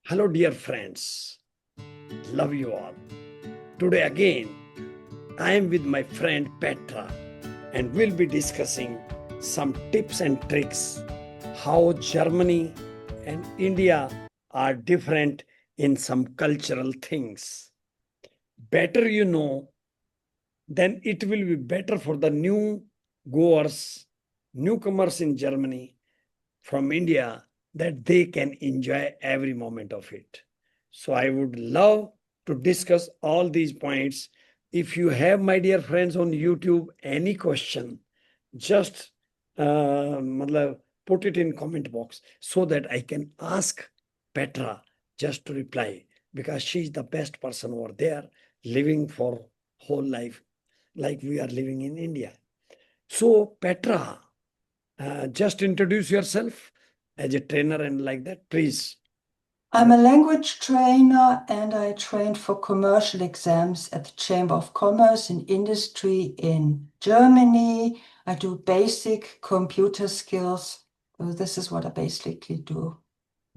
Hello, dear friends. Love you all. Today again, I am with my friend Petra, and we'll be discussing some tips and tricks how Germany and India are different in some cultural things. Better you know, then it will be better for the new goers, newcomers in Germany from India, that they can enjoy every moment of it. So I would love to discuss all these points. If you have, my dear friends on YouTube, any question, just put it in comment box so that I can ask Petra just to reply, because she's the best person over there living for whole life like we are living in India. So Petra, just introduce yourself as a trainer and like that, please. I'm a language trainer and I trained for commercial exams at the Chamber of Commerce and Industry in Germany. I do basic computer skills. So this is what I basically do.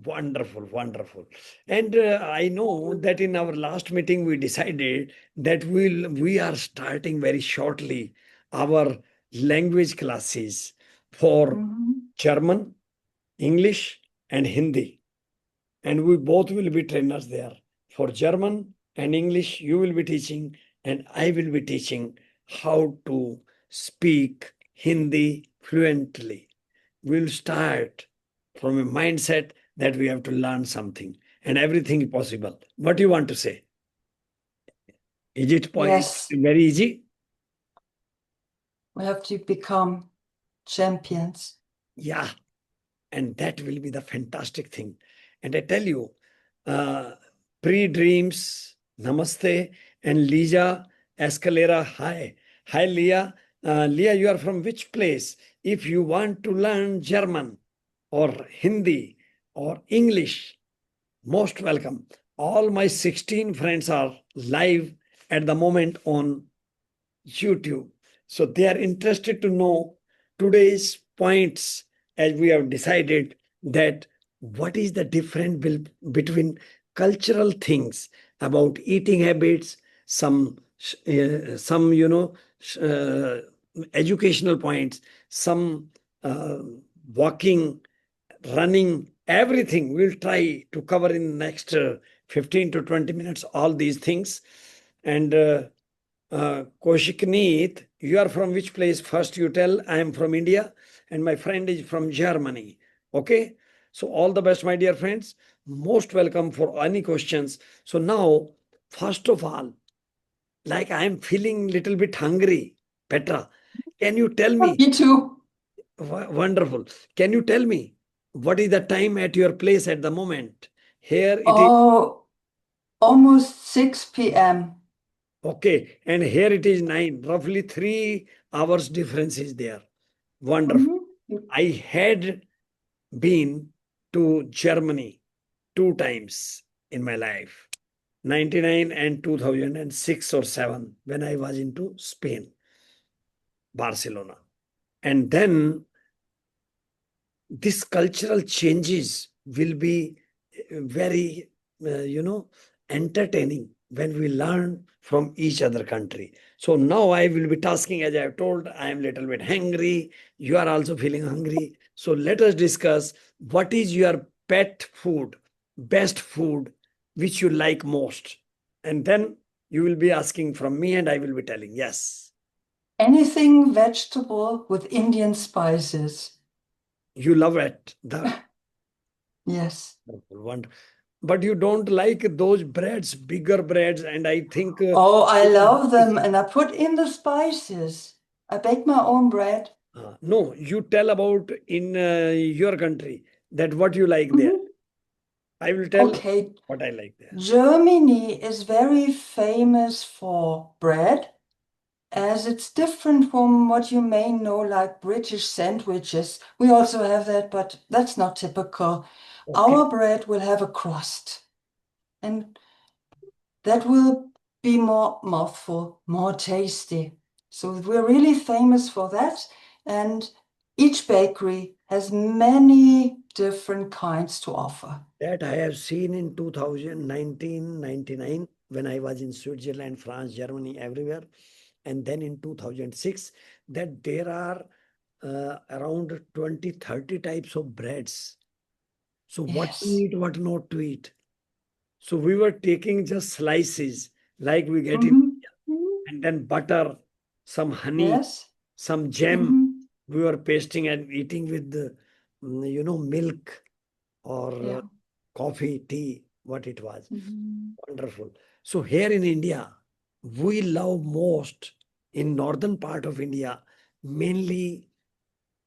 Wonderful, wonderful. And I know that in our last meeting we decided that we are starting very shortly our language classes for Mhm. German, English, and Hindi. And we both will be trainers there. For German and English, you will be teaching, and I will be teaching how to speak Hindi fluently. We'll start from a mindset that we have to learn something and everything is possible. What do you want to say? Is it Yes, very easy? we have to become champions. Yeah, and that will be the fantastic thing. And I tell you, uh, pre-dreams, namaste, and Lisa Escalera, hi. Hi, Leah. Leah, you are from which place? If you want to learn German or Hindi or English, most welcome. All my 16 friends are live at the moment on YouTube. So they are interested to know today's points, as we have decided that what is the difference between cultural things about eating habits, some educational points, some uh, walking, running, everything. We'll try to cover in the next 15 to 20 minutes all these things. And Koshikneet, you are from which place? First, you tell. I am from India, and my friend is from Germany. Okay. So, all the best, my dear friends. Most welcome for any questions. So, now, first of all, like I am feeling little bit hungry. Petra, can you tell me? Me too. Wonderful. Can you tell me what is the time at your place at the moment? Here it is. Oh, almost 6 p.m. Okay. And here it is 9. Roughly 3 hours difference is there. Wonderful. Mhm. I had been to Germany 2 times in my life, 99 and 2006 or 7, when I was into Spain, Barcelona. And then this cultural changes will be very, entertaining when we learn from each other country. So now I will be tasking, as I have told, I am little bit hungry. You are also feeling hungry. So let us discuss what is your pet food, best food, which you like most. And then you will be asking from me and I will be telling, yes, Anything vegetable with Indian spices. you love it. The Yes. one. But you don't like those breads, bigger breads, and I think Oh, I love them and I put in the spices. I bake my own bread. no, you tell about in your country that what you like there. Mhm. I will tell Okay, what I like there. Germany is very famous for bread, as it's different from what you may know, like British sandwiches. We also have that, but that's not typical. Okay, Our bread will have a crust, and that will be more mouthful, more tasty. So we're really famous for that. And Each bakery has many different kinds to offer. That I have seen in 1999 when I was in Switzerland, France, Germany, everywhere. And then in 2006, that there are around 20, 30 types of breads. So what to Yes. eat, what not to eat. So we were taking just slices like we get in Mm-hmm. India, and then butter, some honey, Yes. some jam. Mm-hmm. We were pasting and eating with the, milk or Yeah. coffee, tea, what it was. Mm-hmm. Wonderful. So here in India, we love most in northern part of India, mainly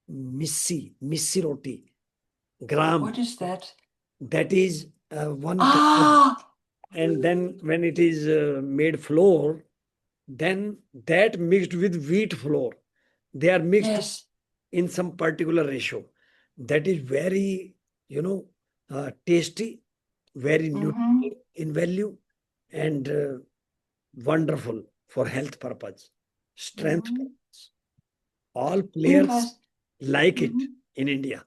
missi roti, gram. What is that? That is one kind of, Ah, and then when it is made flour, then that mixed with wheat flour, they are mixed yes. in some particular ratio. That is very, tasty, very Mm-hmm. nutritive in value, and wonderful for health purpose, strength Mm-hmm. purpose. All players Interesting. like it Mm-hmm. in India.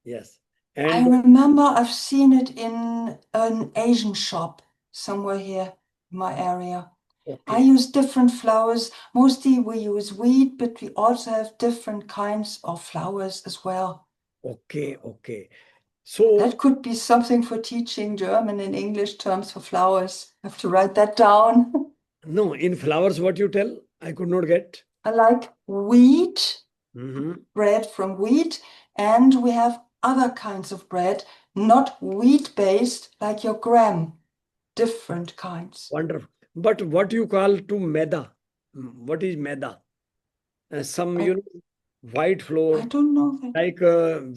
Yes. I And remember I've seen it in an Asian shop somewhere here in my area. I okay, use different flours. Mostly we use wheat, but we also have different kinds of flours as well. okay, okay. So, That could be something for teaching German and English terms for flowers. I have to write that down. no, in flowers, what you tell, I could not get. I like wheat, Mhm. bread from wheat, and we have other kinds of bread, not wheat-based like your graham, different kinds. Wonderful. But what you call to maida? What is maida? Some, I white I flour, don't know that. like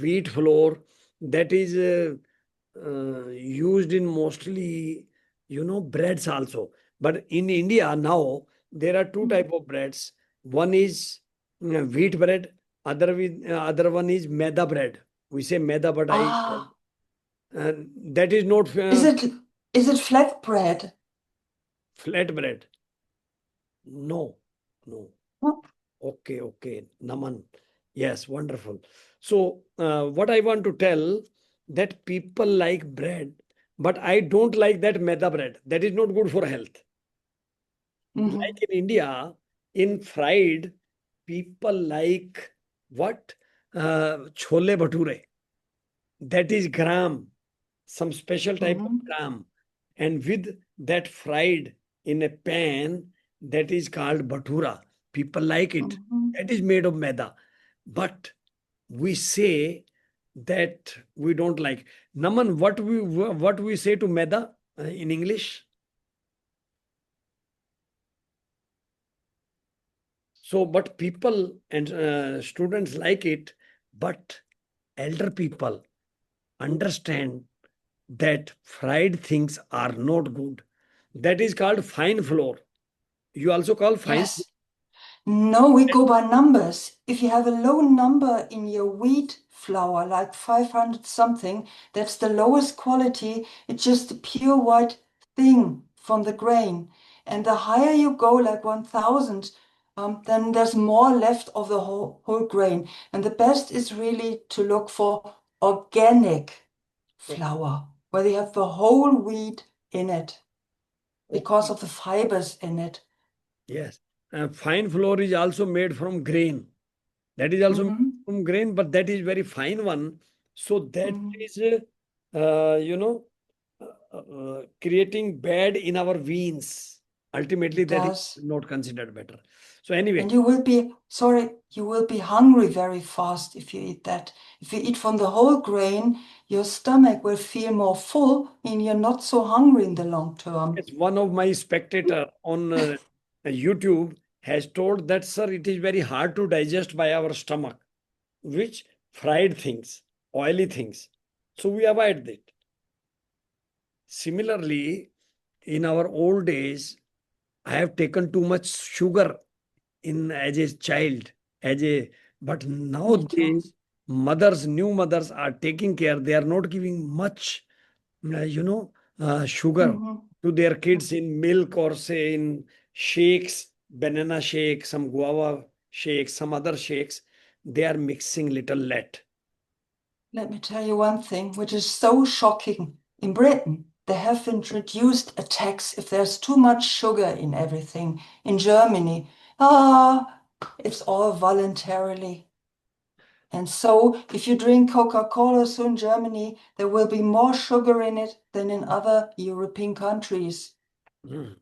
wheat flour, that is used in mostly, breads also. But in India now, there are two type of breads. One is wheat bread, other one is maida bread. We say maida, but Ah, that is not is it flat bread? flat bread. No, no. Okay, okay. Naman. Yes, wonderful. So, what I want to tell that people like bread, but I don't like that maida bread. That is not good for health. Mm-hmm. Like in India, in fried, people like what? Chole bhature. That is gram, some special type of Mm-hmm. gram. And with that fried in a pan, that is called bhatura. People like it. Mm-hmm. That is made of maida. But we say that we don't like. Naman, what we say to maida in English? So, but people and students like it, but elder people understand that fried things are not good. That is called fine flour. You also call fine. Yes. No, we go by numbers. If you have a low number in your wheat flour, like 500 something, that's the lowest quality. It's just a pure white thing from the grain. And the higher you go, like 1000, then there's more left of the whole grain. And the best is really to look for organic flour, where they have the whole wheat in it because Okay. of the fibers in it. Yes. Fine flour is also made from grain. That is also made Hmm. from grain, but that is very fine one. So that Hmm. is, creating bad in our veins. Ultimately, It that is does. not considered better. So And anyway, you will be hungry very fast if you eat that. If you eat from the whole grain, your stomach will feel more full and you're not so hungry in the long term. yes, one of my spectator on YouTube has told that, sir, it is very hard to digest by our stomach, which fried things, oily things. So we avoid it. Similarly, in our old days, I have taken too much sugar in as a child, as a but Me too. nowadays new mothers are taking care. They are not giving much, uh, you know, sugar Hmm. to their kids in milk or say in shakes, banana shake, some guava shakes, some other shakes. they are mixing little let. Let me tell you one thing, which is so shocking. In Britain, they have introduced a tax if there's too much sugar in everything. In Germany, it's all voluntarily. And so, if you drink Coca-Cola, so in Germany, there will be more sugar in it than in other European countries. Hmm.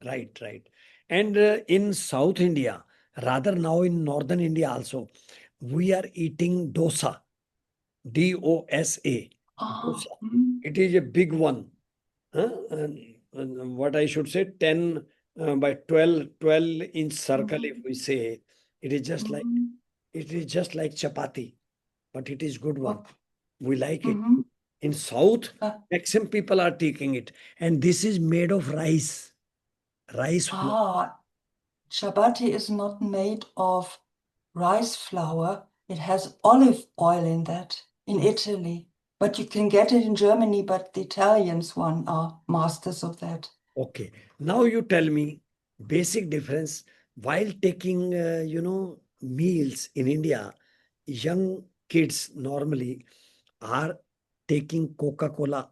Right, right. And in South India, rather now in Northern India also, we are eating dosa, DOSA, Ah, dosa. It is a big one. Huh? And what I should say, 10 by 12-inch circle, if we say, it is just like it is just like chapati, but it is good one. Okay. We like it. Mhm. In South, Uh, maximum people are taking it, and this is made of rice flour. ah, Chapati is not made of rice flour. It has olive oil in that in Italy. But you can get it in Germany, but the Italians one are masters of that. Okay, now you tell me basic difference while taking meals in India. Young kids normally are taking Coca-Cola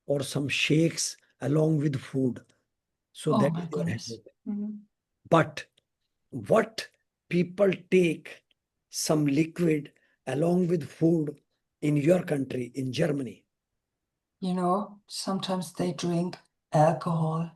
or some shakes along with food. So Oh that my is their goodness. habit. Mhm. But what people take some liquid along with food in your country, in Germany, You know, sometimes they drink alcohol,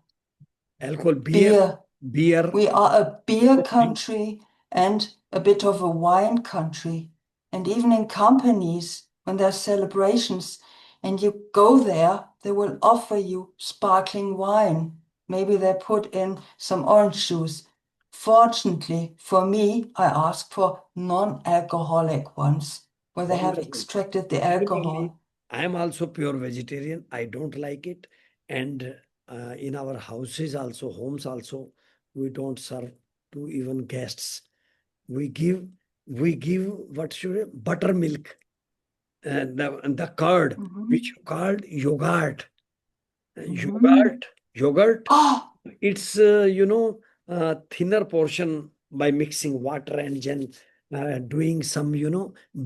alcohol, beer. beer. We are a beer country and a bit of a wine country. And even in companies, when there are celebrations and you go there, they will offer you sparkling wine. Maybe they put in some orange juice. Fortunately for me, I asked for non-alcoholic ones, where they have Wonderful. extracted the Similarly, alcohol. I am also pure vegetarian. I don't like it. And in our houses also, homes also, we don't serve to even guests. We give, we give what should I, buttermilk, the curd, which Mhm. you called yogurt. Mhm. Yogurt. Oh, It's thinner portion by mixing water and then doing some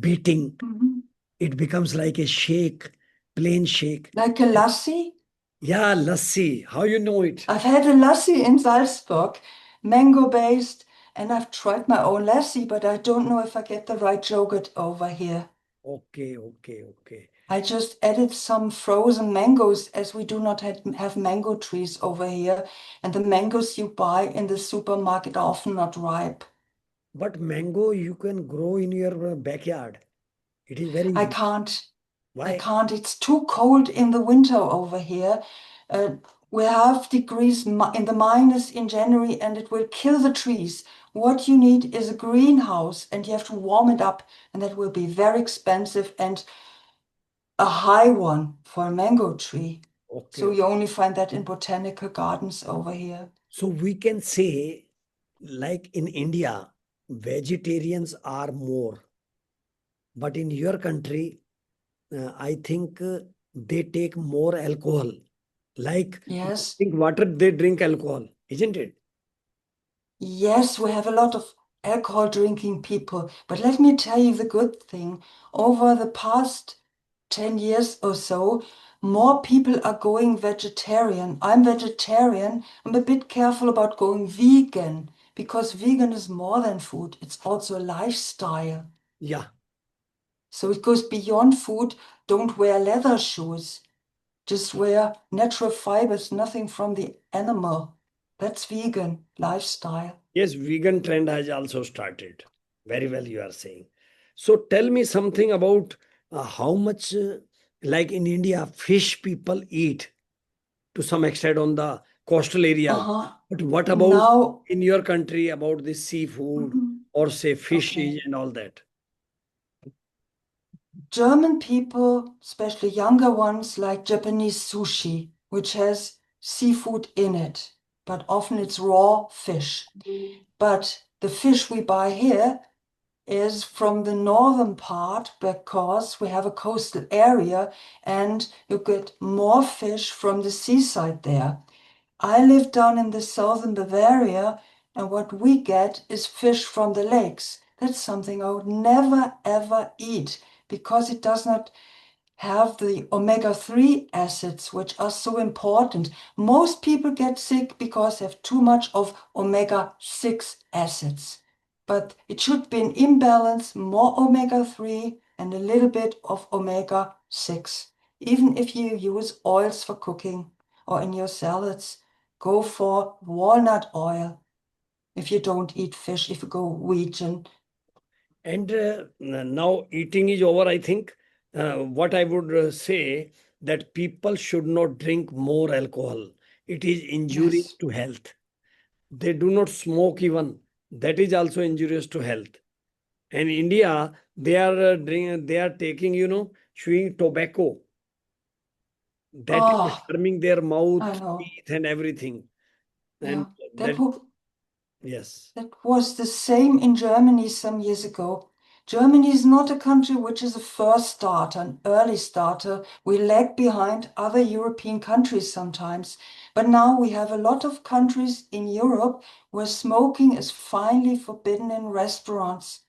beating. mhm. It becomes like a shake, plain shake. Like a lassi? Yeah, lassi. How you know it? I've had a lassi in Salzburg, mango based, and I've tried my own lassi, but I don't know if I get the right yogurt over here. Okay, okay, okay. I just added some frozen mangoes as we do not have mango trees over here, and the mangoes you buy in the supermarket are often not ripe. But mango you can grow in your backyard. It is very I easy. can't. I Why? can't. It's too cold in the winter over here. Uh, we have degrees in the minus in January and it will kill the trees. What you need is a greenhouse and you have to warm it up, and that will be very expensive and a high one for a mango tree. So Okay. you only find that in botanical gardens over here. So we can say, like in India, vegetarians are more. But in your country, I think they take more alcohol. Like Yes. drink water, they drink alcohol, isn't it? Yes, we have a lot of alcohol drinking people, but let me tell you the good thing. Over the past 10 years or so, more people are going vegetarian. I'm vegetarian. I'm a bit careful about going vegan because vegan is more than food, it's also a lifestyle. Yeah. So it goes beyond food. Don't wear leather shoes, just wear natural fibers, nothing from the animal. That's vegan lifestyle. Yes, vegan trend has also started. Very well, you are saying. So tell me something about how much, like in India, fish people eat to some extent on the coastal areas. Uh-huh. But what about Now, in your country about the seafood mhm, or say fishes okay. and all that? German people, especially younger ones, like Japanese sushi, which has seafood in it, but often it's raw fish. But the fish we buy here is from the northern part because we have a coastal area and you get more fish from the seaside there. I live down in the southern Bavaria, and what we get is fish from the lakes. That's something I would never ever eat because it does not have the omega-3 acids, which are so important. Most people get sick because they have too much of omega-6 acids. But it should be an imbalance, more omega-3 and a little bit of omega-6. Even if you use oils for cooking or in your salads, go for walnut oil if you don't eat fish, if you go vegan. And now eating is over, I think. What I would say that people should not drink more alcohol. It is injurious Yes. to health. They do not smoke even. That is also injurious to health. And India, they are taking, chewing tobacco. That is Oh, harming their mouth, I know. teeth, and everything. Yeah. And that, yes, That was the same in Germany some years ago. Germany is not a country which is a first starter, an early starter. We lag behind other European countries sometimes. But now we have a lot of countries in Europe where smoking is finally forbidden in restaurants.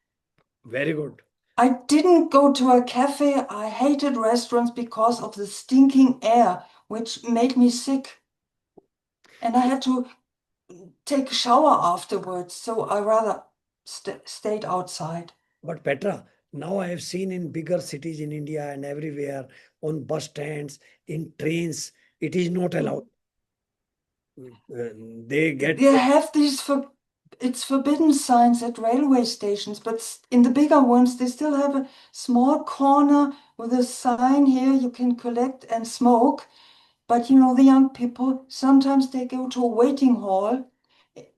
very good. I didn't go to a cafe. I hated restaurants because of the stinking air, which made me sick. And I had to take a shower afterwards, so I rather stayed outside. But Petra, now I have seen in bigger cities in India and everywhere, on bus stands, in trains, it is not allowed. Mm. They get, They have these for it's forbidden signs at railway stations, but in the bigger ones, they still have a small corner with a sign here you can collect and smoke. But the young people, sometimes they go to a waiting hall,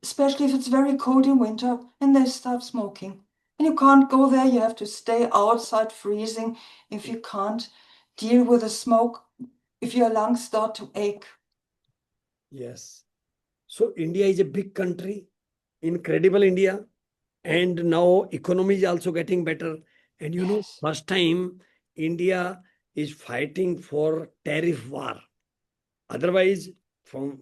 especially if it's very cold in winter, and they start smoking. And you can't go there, you have to stay outside freezing if you can't deal with the smoke, if your lungs start to ache. yes. So India is a big country, incredible India, and now economy is also getting better. And Yes. first time India is fighting for tariff war. Otherwise, for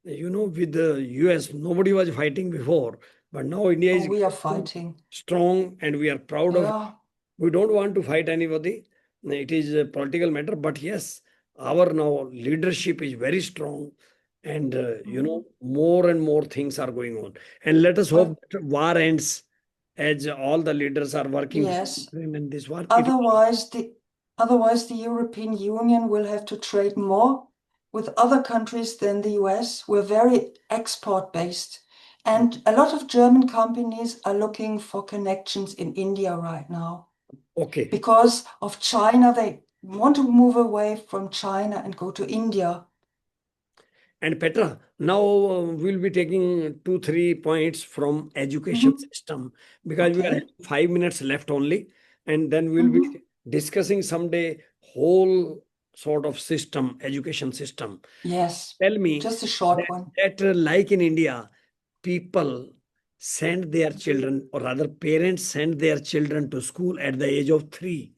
with the US, nobody was fighting before, but now India Oh, is we are getting fighting. strong, and we are proud of it. Yeah. We don't want to fight anybody. It is a political matter, but yes, our now leadership is very strong, and Mhm. more and more things are going on. And let us hope But that war ends, as all the leaders are working for yes, Ukraine and this war. It otherwise the European Union will have to trade more with other countries than the US. We're very export based. And a lot of German companies are looking for connections in India right now. okay. Because of China, they want to move away from China and go to India. And Petra, now we'll be taking 2, 3 points from education Mhm. system because we are Okay. having 5 minutes left only, and then we'll be Mhm. discussing someday whole sort of system, education system. Yes, Tell me just a short that, one. like in India, people send their children, or rather, parents send their children to school at the age of 3,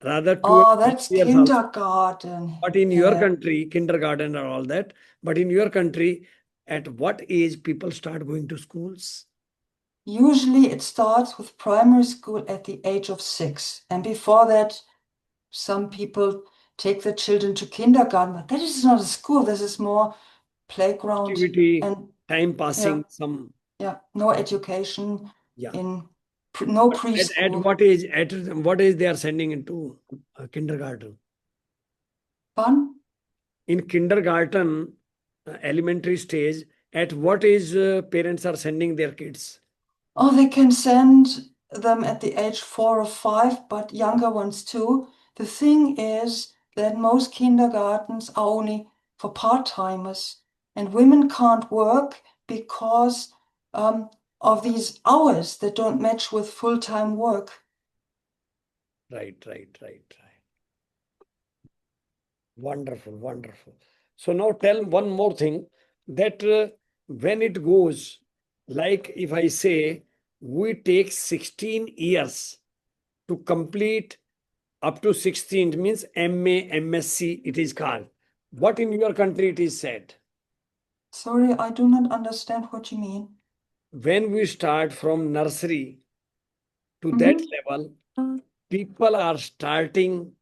rather 2 and Oh, a half that's years also. kindergarten. But in your Yeah. country, kindergarten and all that, but in your country, at what age people start going to schools? Usually it starts with primary school at the age of 6. And before that, some people take their children to kindergarten, but that is not a school. This is more playground Activity, and time yeah, passing, some, yeah, no education yeah. in no But at preschool. what age? At what age they are sending into kindergarten? Fun. In kindergarten, elementary stage, at what age parents are sending their kids? Oh, they can send them at the age 4 or 5, but younger ones too. The thing is that most kindergartens are only for part-timers, and women can't work because of these hours that don't match with full-time work. Right, right, right, right. Wonderful, wonderful. So now tell one more thing that when it goes, like if I say we take 16 years to complete up to 16, means MA, MSc, it is called. What in your country it is said? Sorry, I do not understand what you mean. when we start from nursery to that level, people are starting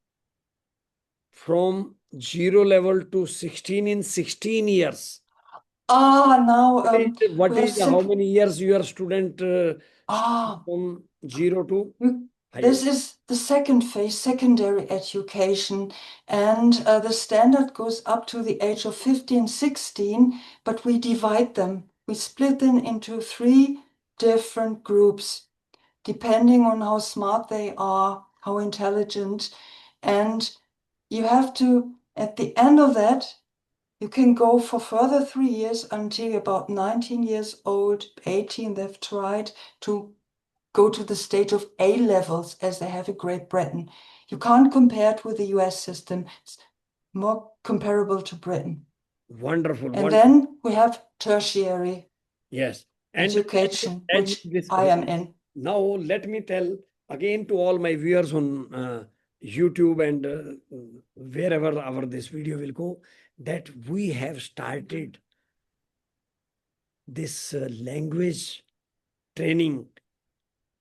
from 0 level to 16 in 16 years. Now What we have is how many years your student Ah, from 0 to this higher? is the second phase, secondary education, and the standard goes up to the age of 15, 16, but we divide them. We split them into 3 different groups, depending on how smart they are, how intelligent, and you have to, at the end of that, you can go for further 3 years until about 19 years old, 18, they've tried to go to the stage of A levels as they have in Great Britain. You can't compare it with the US system. It's more comparable to Britain. Wonderful, And wonderful. then we have tertiary Yes. And education, as which we I am in. now let me tell again to all my viewers on YouTube and wherever our this video will go, that we have started this language training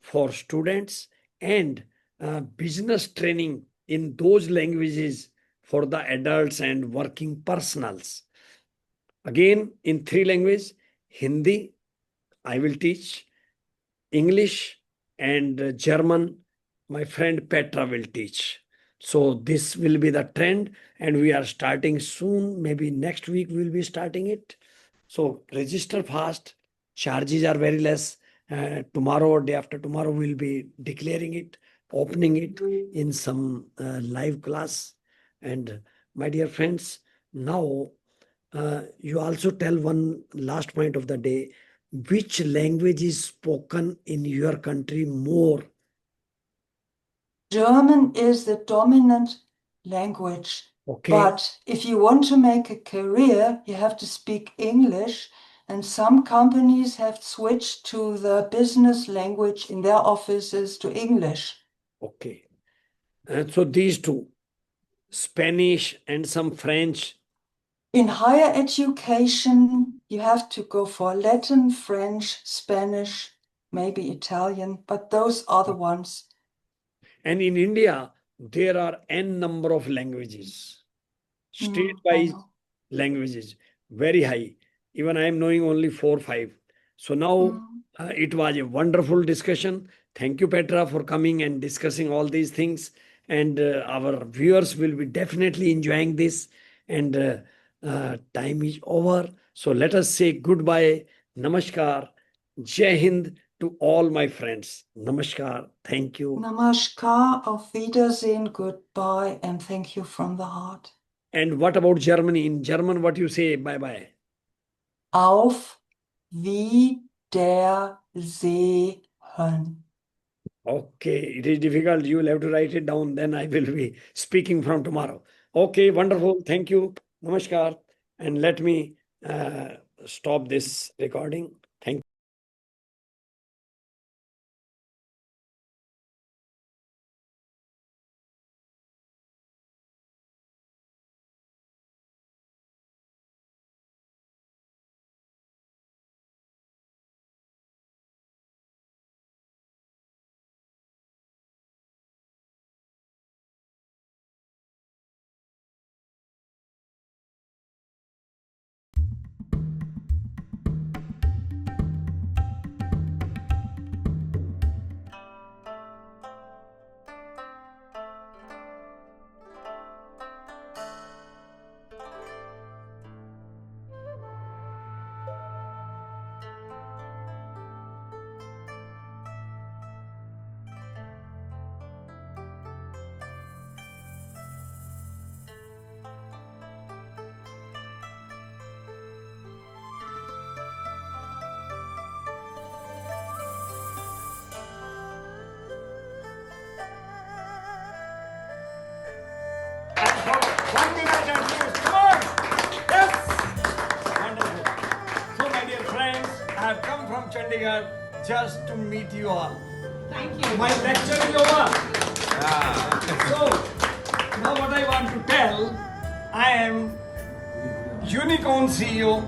for students and business training in those languages for the adults and working personals. Again, in 3 languages, Hindi, I will teach, English and German, my friend Petra will teach. So this will be the trend, and we are starting soon. Maybe next week we will be starting it. So register fast. Charges are very less. Tomorrow or day after tomorrow we'll be declaring it, opening it in some live class. And my dear friends, now you also tell one last point of the day. Which language is spoken in your country more? German is the dominant language. Okay. But if you want to make a career, you have to speak English. And some companies have switched to the business language in their offices to English. Okay. So these two, Spanish and some French. In higher education, you have to go for Latin, French, Spanish, maybe Italian, but those are the ones. And in India, there are n number of languages, I state-wise know. languages, very high. Even I am knowing only 4, 5. So now it was a wonderful discussion. Thank you, Petra, for coming and discussing all these things. And our viewers will be definitely enjoying this. And time is over. So let us say goodbye. Namaskar. Jai Hind to all my friends. Namaskar. Thank you. Namaskar, auf Wiedersehen, goodbye, and thank you from the heart. And what about Germany? In German, what you say? Bye bye. Auf Wiedersehen. Okay, it is difficult. You will have to write it down. Then I will be speaking from tomorrow. Okay, wonderful. Thank you. Namaskar. And let me stop this recording. Thank you. One minute at least. Come on. Yes. Wonderful. So, my dear friends, I have come from Chandigarh just to meet you all. Thank you. My lecture is over. So, now what I want to tell, I am Unicorn CEO